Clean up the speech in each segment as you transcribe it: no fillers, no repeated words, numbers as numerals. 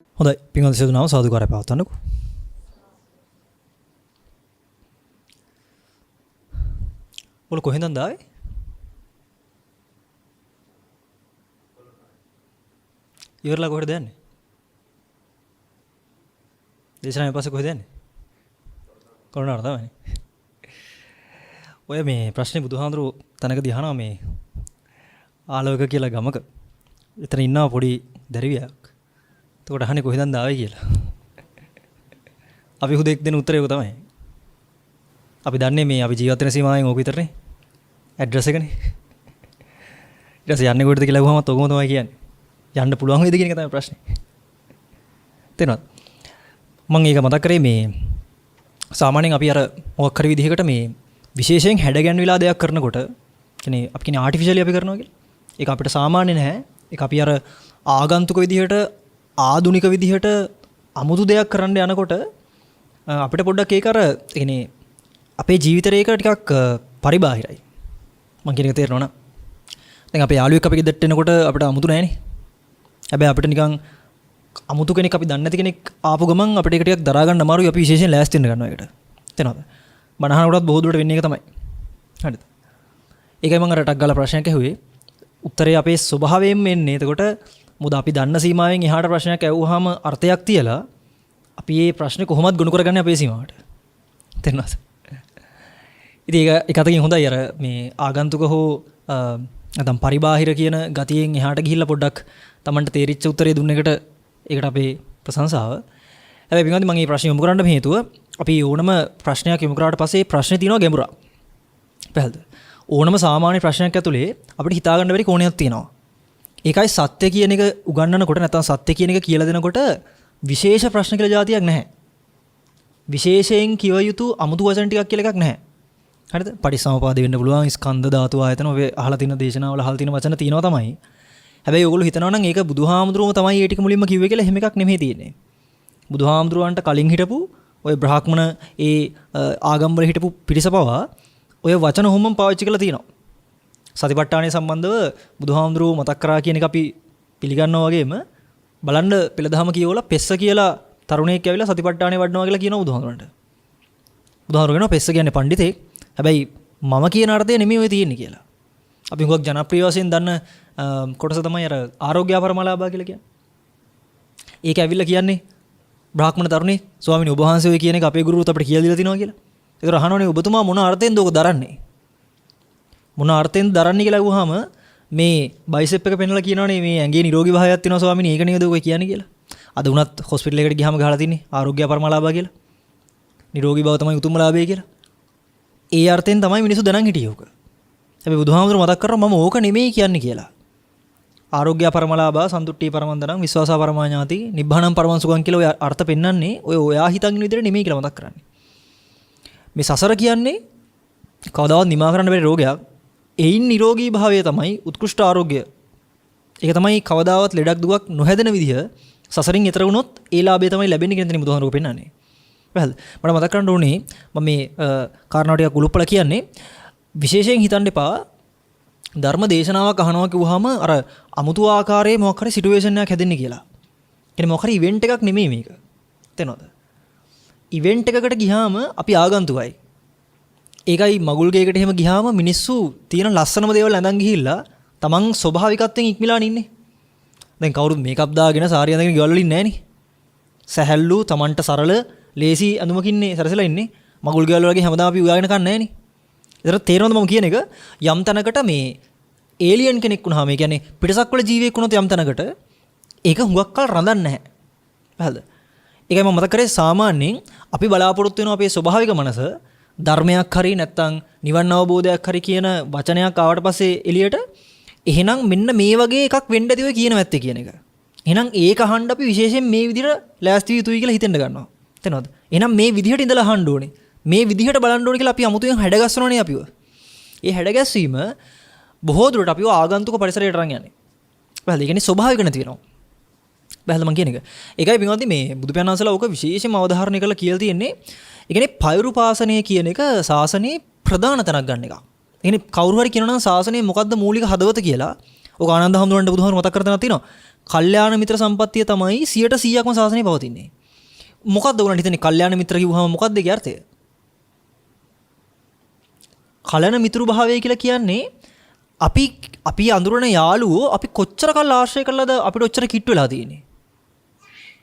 හොඳයි පින්වත් සියලුනාම සාදුකාරය පවත්වන්නකෝ. ඔල කොහෙන්ද ආවේ? ඉවරලා කොහෙද යන්නේ? දේශනාවේ පස්සේ කොහෙද යන්නේ? කොරෝනාවට තමයි. ඔය මේ ප්‍රශ්නේ බුදුහාඳුරු තනකදී අහනවා මේ ආලෝක කියලා ගමක. එතන ඉන්නවා පොඩි දැරිවියක්. එතකොට අහන්නේ කොහෙන්ද ආවේ කියලා. අපි හුදෙක් දෙන උත්තරය ඒක තමයි. අපි දන්නේ මේ අපි ජීවත් වෙන සීමාවෙන් ඕක විතරනේ. ඇඩ්‍රස් එකනේ. ඊට පස්සේ යන්නේ කොහෙද කියලා අහුවම ඔකම තමයි කියන්නේ. යන්න පුළුවන් වේද කියන එක තමයි ප්‍රශ්නේ. තේරෙනවද? මම ඒක මතක් කරේ මේ සාමාන්‍යයෙන් අපි අර මොකක් හරි විදිහකට මේ විශේෂයෙන් හැඩගැන්විලා දෙයක් කරනකොට කියන්නේ අපි කියන්නේ ආටිෆිෂියලි අපි කරනවා කියලා. ඒක අපිට සාමාන්‍ය නැහැ. ඒක අපි අර ආගන්තුක විදිහට ආධුනික විදිහට අමුතු දෙයක් කරන්න යනකොට අපිට පොඩ්ඩක් ඒක අර කියන්නේ අපේ ජීවිතේක ටිකක් පරිබාහිරයි. මම කියන එක තේරෙනවද? දැන් අපේ යාළුවෙක් අපි ගෙදරට එනකොට අපිට අමුතු නැහැනේ. හැබැයි අපිට නිකන් අමුතු කෙනෙක් අපි දන්නේ නැති කෙනෙක් ආපු ගමන් අපිට ඒක ටිකක් දරා ගන්න අමාරුයි. අපි විශේෂයෙන් ලෑස්ති වෙන්න ගන්නවා ඒකට. තේරෙනවද? බණහනකොටත් බොහෝ දුරට වෙන්නේ ඒක තමයි. හරිද? ඒකයි මම අර ටක් ගාලා ප්‍රශ්නයක් ඇහුවේ. උත්තරේ අපේ ස්වභාවයෙන් එන්නේ. එතකොට මොකද අපි දන්න සීමාවෙන් එහාට ප්‍රශ්නයක් ඇහුවාම අර්ථයක් තියලා අපි මේ ප්‍රශ්නේ කොහොමද ගොනු කරගන්නේ අපේ සීමාවට. තේරෙනවද? ඉතින් ඒක එක අතකින් හොඳයි අර මේ ආගන්තුක හෝ නැත්නම් පරිබාහිර කියන ගතියෙන් එහාට ගිහිල්ලා පොඩ්ඩක් Tamanට තේරිච්ච උත්තරේ දුන්න එකට ඒකට අපේ ප්‍රශංසාව. හැබැයි පින්වත්නි මම මේ ප්‍රශ්නේ යොමු කරන්න හේතුව අපි ඕනම ප්‍රශ්නයක් යොමු කරාට පස්සේ ප්‍රශ්නේ තියෙනවා ගැඹුරක්. පැහැදිලිද? ඕනම සාමාන්‍ය ප්‍රශ්නයක් ඇතුලේ අපිට හිතා ගන්න බැරි කෝණයක් තියෙනවා. ඒකයි සත්‍ය කියන එක උගන්වනකොට නැත්නම් සත්‍ය කියන එක කියලා දෙනකොට විශේෂ ප්‍රශ්න කියලා જાතියක් නැහැ. විශේෂයෙන් කිව යුතු අමුතු වචන ටිකක් කියලා එකක් නැහැ. හරිද? පටිසමුපාද වෙන්න පුළුවන් ස්කන්ධ ධාතු ආයතන ඔය අහලා තියෙන දේශනාවල අහලා තියෙන වචන තියෙනවා තමයි. හැබැයි ඔයගොල්ලෝ හිතනවා නම් ඒක බුදුහාමුදුරුවෝ තමයි ඒ ටික මුලින්ම කිව්වේ කියලා එහෙම එකක් නෙමෙයි තියෙන්නේ. බුදුහාමුදුරුවන්ට කලින් හිටපු ඔය බ්‍රාහ්මණ ඒ ආගම්වල හිටපු පිරිසපවා ඔය වචන හොම්මම පාවිච්චි කරලා තියෙනවා. සතිපට්ඨානය සම්බන්ධව බුදුහාමුදුරුවෝ මතක් කරා කියන එක අපි පිළිගන්නවා වගේම බලන්න පෙළදහම කියවලා පෙස්ස කියලා තරුණයෙක් ඇවිල්ලා සතිපට්ඨානය වඩනවා කියලා කියනවා බුදුහාමුදුරන්ට. බුදුහාමුදුරුවෝ කියනවා පෙස්ස කියන්නේ පඬිතෙක්. හැබැයි මම කියන අර්ථය නෙමෙයි ඔය තියෙන්නේ කියලා. අපි හුඟක් ජනප්‍රිය වශයෙන් දන්න කොටස තමයි අර ආරෝග්‍ය පරමලාභා කියලා කියන්නේ. ඒක ඇවිල්ලා කියන්නේ බ්‍රාහ්මණ තරුණේ ස්වාමීනි ඔබ වහන්සේ ඔය කියන එක අපේ ගුරුවරුත් අපිට කියලා දීලා තිනවා කියලා. ඒතර අහනෝනේ ඔබතුමා මොන අර්ථයෙන්ද ඔක දරන්නේ? මොන අර්ථයෙන්ද දරන්නේ කියලා අහුවාම මේ බයිසෙප් එක පෙන්වලා කියනවනේ මේ ඇඟේ නිරෝගී භාවයක් තියෙනවා ස්වාමීනි ඒක නේද ඔය කියන්නේ කියලා. අද උනත් හොස්පිටල් එකට ගියාම ගහලා තින්නේ ආරෝග්‍ය පරමලාභා කියලා. නිරෝගී භාව තමයි උතුම්ම ලාභය කියලා. ඒ අර්ථයෙන් තමයි මිනිස්සු දැනන් හිටියේ ඕක. හැබැයි බුදුහාමුදුරුවෝ මතක් කරා මම ඕක නෙමෙයි කියන්නේ කියලා. ආරෝග්‍ය පරමලාභා සන්තුට්ටි පරමන්දනම් විශ්වාසා පරමාඥාති නිබ්බාණං පරමං සුඛං කියලා ඔය අර්ථ පෙන්වන්නේ ඔයා හිතන් ඉන්න විදිහට නෙමෙයි කියලා මතක් කරන්නේ. මේ සසර කියන්නේ කවදාවත් නිමා කරන්න බැරි රෝගයක්. ඒයින් නිරෝගී භාවය තමයි උත්කෘෂ්ඨ ආරෝග්‍ය. ඒක තමයි කවදාවත් ලෙඩක් දුකක් නොහැදෙන විදිහ සසරින් ඈතර වුණොත් ඒ ලාභය තමයි ලැබෙන්නේ කියන දේ බුදුහාමුදුරුවෝ පෙන්වන්නේ. වැහද මට මතක් කරන්න ඕනේ මම මේ කාරණා ටික උලුප්පලා කියන්නේ විශේෂයෙන් හිතන්න එපා ධර්ම දේශනාවක් අහනවා කිව්වහම අර අමුතු ආකාරයේ මොකක් හරි සිටුේෂන් එකක් හැදෙන්නේ කියලා. කියන්නේ මොකක් හරි ඉවෙන්ට් එකක් නෙමෙයි මේක. තේනවද? ඉවෙන්ට් එකකට ගියාම අපි ආගන්තුකයි. ඒකයි මගුල් ගේකට එහෙම ගියාම මිනිස්සු තියෙන ලස්සනම දේවල් ඇඳන් ගිහිල්ලා තමන් ස්වභාවිකත්වයෙන් ඉක්මලා ඉන්නේ. දැන් කවුරුත් මේකප් දාගෙන සාරිය අඳගෙන ගෙවල් වල ඉන්නේ නැහනේ. සැහැල්ලු තමන්ට සරල ලේසි අඳුමකින්නේ සරසලා ඉන්නේ. මගුල් ගෙවල් වලගේ හැමදාම අපි උයාගෙන කන්නේ නැහනේ. ඒතර තේරෙනවද මම කියන එක? යම් තැනකට මේ ඒලියන් කෙනෙක් වුණාම ඒ කියන්නේ පිටසක් වල ජීවියෙක් වුණොත් යම් තැනකට ඒක හුඟක් කල් රඳන්නේ නැහැ. හරිද? ඒකයි මම මතක කරේ සාමාන්‍යයෙන් අපි බලාපොරොත්තු වෙන අපේ ස්වභාවික මනස ධර්මයක් හරි නැත්නම් නිවන් අවබෝධයක් හරි කියන වචනයක් ආවට පස්සේ එළියට එහෙනම් මෙන්න මේ වගේ එකක් වෙන්න ඇති ඔය කියන වැත්තේ කියන එක. එහෙනම් ඒක අහන්න අපි විශේෂයෙන් මේ විදිහට ලෑස්ති යුතුයි කියලා හිතෙන්න ගන්නවා. තේනවද? එහෙනම් මේ විදිහට ඉඳලා අහන්න ඕනේ. මේ විදිහට බලන්න ඕනේ කියලා අපි අමුතුවෙන් හැඩගස්සනෝනේ අපිව. ඒ හැඩගැස්වීම බොහෝ දුරට අපිව ආගන්තුක පරිසරයට අරන් යන්නේ. බහල ඒ කියන්නේ ස්වභාවික නැති වෙනවා. බහල මං කියන එක. ඒකයි පින්වත්නි මේ බුදු පියාණන් වහන්සේලා ඕක විශේෂයෙන්ම අවධාරණය කරලා කියලා තියෙන්නේ. ඒ කියන්නේ පෛරුපාසනය කියන එක සාසනයේ ප්‍රධාන තැනක් ගන්න එක. ඒ කියන්නේ කවුරු හරි කියනවා නම් සාසනයේ මොකද්ද මූලික හදවත කියලා. ඕක ආනන්ද හැඳුනන බුදුහාමුදුරුවෝ මතක් කර තැනක් තියෙනවා. කල්යාණ මිත්‍ර සම්පත්තිය තමයි 100%ක්ම සාසනය පවතින්නේ. මොකක්ද උගලන්ට හිතන්නේ කල්යාණ මිත්‍ර කිව්වම මොකක්ද ඒකේ අර්ථය? කලන මිතුරු භාවය කියලා කියන්නේ අපි අඳුරන යාළුවෝ අපි කොච්චර කල් ආශ්‍රය කළාද අපිට ඔච්චර කිට්ටු වෙලා තියෙන්නේ.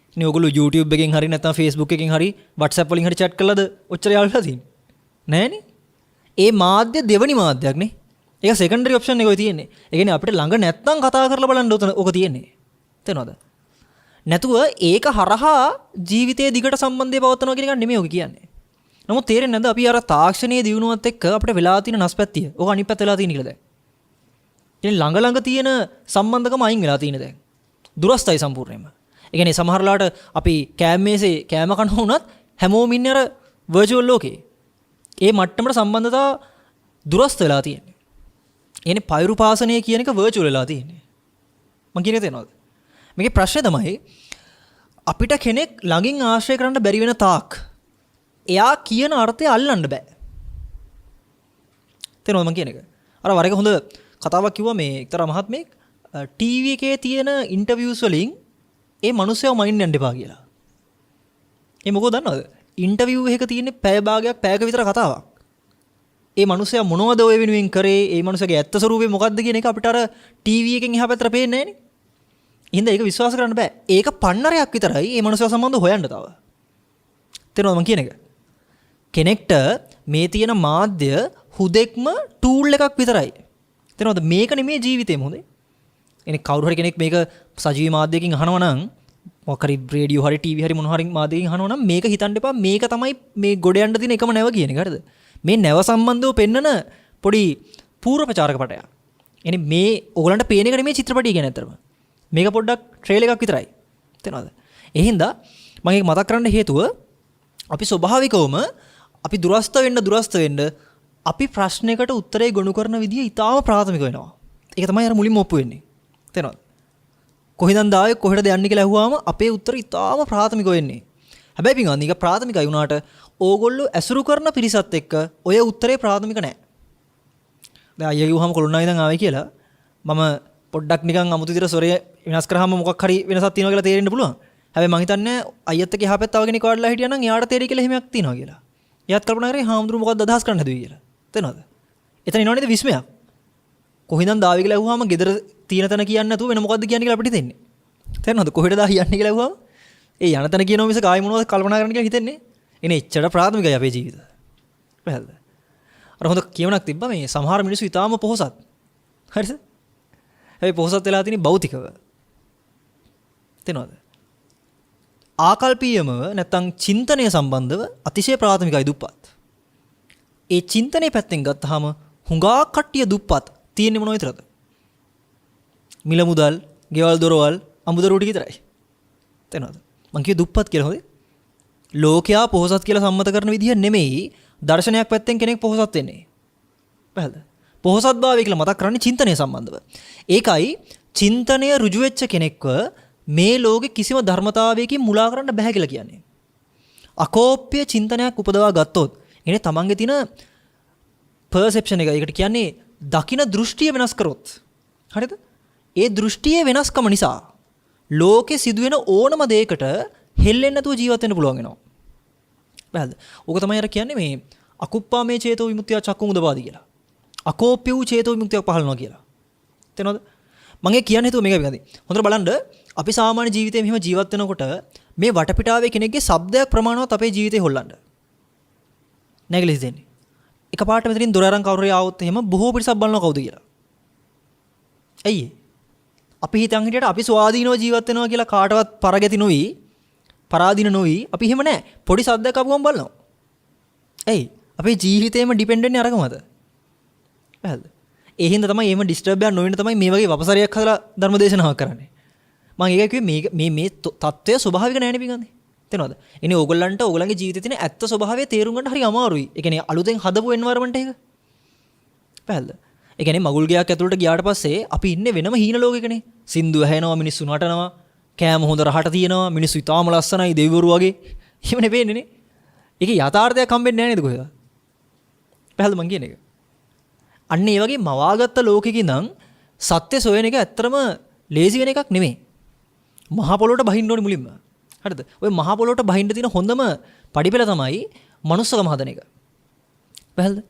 ඉතින් ඔයගොල්ලෝ YouTube එකෙන් හරි නැත්නම් Facebook එකෙන් හරි WhatsApp වලින් හරි chat කළාද ඔච්චර යාළුවලා තියෙන්නේ? නෑනේ. ඒ මාධ්‍ය දෙවනි මාධ්‍යයක් නේ. ඒක සෙකන්ඩරි ඔප්ෂන් එක ඔය තියෙන්නේ. ඒ කියන්නේ අපිට ළඟ නැත්නම් කතා කරලා බලන්න ඕක තියෙන්නේ. තේනවද? නැතුව ඒක හරහා ජීවිතයේ දිගට සම්බන්ධය පවත්වනවා කියන එක නෙමෙයි ඔක කියන්නේ. නමුත් තේරෙන්නේ නැද්ද අපි අර තාක්ෂණයේ දියුණුවත් එක්ක අපිට වෙලා තියෙන නැස්පැත්තිය. ඕක අනිත් පැත්ත වෙලා තියෙන කියලා දැන්. ඉතින් ළඟ තියෙන සම්බන්ධකම අයින් වෙලා තියෙන දැන්. දුරස්තයි සම්පූර්ණයෙන්ම. ඒ කියන්නේ සමහරලාට අපි කෑම මේසේ කෑම කන වුණත් හැමෝම ඉන්නේ අර වර්චුවල් ලෝකේ. ඒ මට්ටමට සම්බන්ධතා දුරස්ත වෙලා තියෙන්නේ. එන්නේ පෛරුපාසනය කියන එක වර්චුවල් වෙලා තියෙන්නේ. මං කියන්නේ තේනවද? මේකේ ප්‍රශ්නේ තමයි අපිට කෙනෙක් ළඟින් ආශ්‍රය කරන්න බැරි වෙන තාක් එයා කියන අර්ථය අල්ලන්න බෑ. තේරෙනවද මං කියන එක? අර වර එක හොඳ කතාවක් කිව්වා මේ එක්තරා මහත්මයෙක් ටීවී එකේ තියෙන ඉන්ටර්විව්ස් වලින් ඒ මිනිස්සුව මයින් යන්න එපා කියලා. ඒ මොකද දන්නවද? ඉන්ටර්විව් එකක තියෙන්නේ පැය භාගයක් පැයක විතර කතාවක්. ඒ මිනිස්සයා මොනවද ඔය වෙනුවෙන් කරේ? ඒ මිනිස්සගේ ඇත්ත ස්වරූපය මොකක්ද කියන එක අපිට අර ටීවී එකෙන් එහා පැත්තට පේන්නේ නැහනේ. එහෙනම් ඒක විශ්වාස කරන්න බෑ. ඒක පන්නරයක් විතරයි මේ මිනිස්සයා සම්බන්ධව හොයන්න තව. තේරෙනවද මං කියන එක? කෙනෙක්ට මේ තියෙන මාධ්‍ය හුදෙක්ම ටූල් එකක් විතරයි. තේරෙනවද? මේක නෙමෙයි ජීවිතේම හොඳේ. එනේ කවුරු හරි කෙනෙක් මේක සජීවී මාධ්‍යයකින් අහනවා නම් මොකක් හරි රේඩියෝ හරි ටීවී හරි මොන හරි මාධ්‍යයකින් අහනවා නම් මේක හිතන්න එපා මේක තමයි මේ ගොඩ යන්න දින එකම නැව කියන එක හරිද? මේ නැව සම්බන්ධව පෙන්නන පොඩි පූර්ව ප්‍රචාරක පටයක්. එනේ මේ ඕගලන්ට පේන එක නෙමෙයි චිත්‍රපටිය කියන්නේ අතරම. මේක පොඩ්ඩක් ට්‍රේල් එකක් විතරයි. තේරෙනවද? ඒ හින්දා මම ඒක මතක් කරන්න හේතුව අපි ස්වභාවිකවම අපි දුරස්ත වෙන්න අපි ප්‍රශ්නයකට උත්තරේ ගොනු කරන විදිය ඉතාම ප්‍රාථමික වෙනවා. ඒක තමයි අර මුලින්ම ඔප්පු වෙන්නේ. තේරෙනවද? කොහෙන්ද ආවේ කොහෙටද යන්නේ කියලා අහුවාම අපේ උත්තර ඉතාම ප්‍රාථමික වෙන්නේ. හැබැයි පින්වත්නි ඒක ප්‍රාථමිකයි වුණාට ඕගොල්ලෝ ඇසුරු කරන පිරිසත් එක්ක ඔය උත්තරේ ප්‍රාථමික නැහැ. දැන් අයියා කිව්වහම කොළොන්නයි ඉඳන් ආවේ කියලා මම පොඩ්ඩක් නිකන් අමුතු විදිහට සොරය වෙනස් කරාම මොකක් හරි වෙනසක් තියෙනවා කියලා තේරෙන්න පුළුවන්. හැබැයි මං හිතන්නේ අයියත් එක්ක එහා පැත්ත තව කෙනෙක් වඩලා හිටියා නම් එයාට තේරෙයි කියලා එහෙමයක් තියෙනවා කියලා. එයාත් කල්පනා කරේ හාමුදුරු මොකක්ද අදහස් කරන්න හදුවේ කියලා. තේරෙනවද? එතන ඉනවනේ නේද විස්මයක්. කොහෙන්ද ආවේ කියලා අහුවාම ගෙදර තියෙන තැන කියන්නේ නැතුව වෙන මොකද්ද කියන්නේ කියලා අපිට හිතෙන්නේ. තේරෙනවද? කොහෙටද යන්නේ කියලා අහුවාම ඒ යන තැන කියනවා මිස කායි මොනවද කල්පනා කරන්න කියලා හිතෙන්නේ. එනේ එච්චර ප්‍රාථමිකයි අපේ ජීවිත. පැහැදිලිද? අර හොඳ කියවනක් තිබ්බා මේ සමහර මිනිස්සු ඊටාම පොහොසත්. හරිද? හැබැයි පොහොසත් වෙලා තියෙන්නේ භෞතිකව. තේනවද? ආකල්පීයමව නැත්තම් චින්තනය සම්බන්ධව අතිශය ප්‍රාථමිකයි දුප්පත්. ඒ චින්තනයේ පැත්තෙන් ගත්තාම හුඟා කට්ටිය දුප්පත් තියෙන්නේ මොන විතරද? මිල මුදල්, ගෙවල් දොරවල්, අමුදරුව ටික විතරයි. තේනවද? මං කිය දුප්පත් කියලා හොඳේ. ලෝකයා පොහොසත් කියලා සම්මත කරන විදිහ නෙමෙයි දර්ශනයක් පැත්තෙන් කෙනෙක් පොහොසත් වෙන්නේ. පැහැදිලිද? පොහොසත් භාවය කියලා මතක් කරන්නේ චින්තනය සම්බන්ධව. ඒකයි චින්තනය ඍජු වෙච්ච කෙනෙක්ව මේ ලෝකේ කිසිම ධර්මතාවයකින් මුලා කරන්න බෑ කියලා කියන්නේ. අකෝප්‍ය චින්තනයක් උපදවා ගත්තොත් එනේ තමන්ගේ තියෙන පර්සෙප්ෂන් එක ඒකට කියන්නේ දකින දෘෂ්ටිය වෙනස් කරොත්. හරිද? ඒ දෘෂ්ටියේ වෙනස්කම නිසා ලෝකේ සිදුවෙන ඕනම දෙයකට හෙල්ලෙන්නේ නැතුව ජීවත් වෙන්න පුළුවන් වෙනවා. පැහැදිලිද? ඕක තමයි අර කියන්නේ මේ අකුප්පාමේ චේතෝ විමුක්තිය චක්කුං උදපාදි කියලා. අකෝප්‍ය වූ චේතෝ විමුක්තියක් පහළනවා කියලා. තේනවද? මම ඒ කියන්නේ හිතුව මේක පිළිගන්නේ. හොඳට බලන්න අපි සාමාන්‍ය ජීවිතේ මෙහෙම ජීවත් වෙනකොට මේ වටපිටාවේ කෙනෙක්ගේ ශබ්දයක් ප්‍රමාණවත් අපේ ජීවිතේ හොල්ලන්න. නැගිලි දෙන්නේ. එකපාරට මෙතනින් දොර අරන් කවුරු හරි ආවොත් එහෙම බොහෝ පිරිසක් බලනවා කවුද කියලා. ඇයි? අපි හිතන් හිටියට අපි ස්වාධීනව ජීවත් වෙනවා කියලා කාටවත් පරගැති නොවි පරාදීන නොවි අපි එහෙම නැහැ. පොඩි ශබ්දයක් ආපුවම බලනවා. ඇයි? අපේ ජීවිතේම ඩිපෙන්ඩ් වෙන්නේ අරක මත. පැහැදිලිද? ඒ හින්දා තමයි එහෙම ඩිස්ටර්බ් එකක් නොවෙන්න තමයි මේ වගේ වපසරියක් හදලා ධර්මදේශනාවක් කරන්නේ. මම ඒක කිව්වේ මේ தත්ත්වය ස්වභාවික නෑනේ පිටින්ගන්නේ. තේනවද? ඉතින් ඕගොල්ලන්ට ඕගොල්ලන්ගේ ජීවිතේ තියෙන ඇත්ත ස්වභාවය තේරුම් ගන්න හරි අමාරුයි. ඒ කියන්නේ අලුතෙන් හදපු එන්වයරන්මන්ට් එක. පැහැදිලිද? ඒ කියන්නේ මගුල් ගයක් ඇතුළට ගියාට පස්සේ අපි ඉන්නේ වෙනම හීන ලෝකෙකනේ. සින්දු ඇහෙනවා, මිනිස්සු නටනවා, කෑම හොඳ රහට තියෙනවා, මිනිස්සු ඉතාම ලස්සනයි දෙවිවරු වගේ. එහෙමනේ වෙන්නේ නේ. ඒකේ යථාර්ථයක් හම්බෙන්නේ නැහැ නේද කොහෙද? පැහැදිලිද මං කියන එක? අන්න ඒ වගේ මවාගත්ත ලෝකෙක ඉඳන් සත්‍ය සොයන එක ඇත්තරම ලේසි වෙන එකක් නෙමෙයි. මහ පොළොවට බහින්න ඕනේ මුලින්ම. හරිද? ඔය මහ පොළොවට බහින්න තියෙන හොඳම පඩිපෙළ තමයි මනුස්සකම හදන එක. පැහැදිලිද?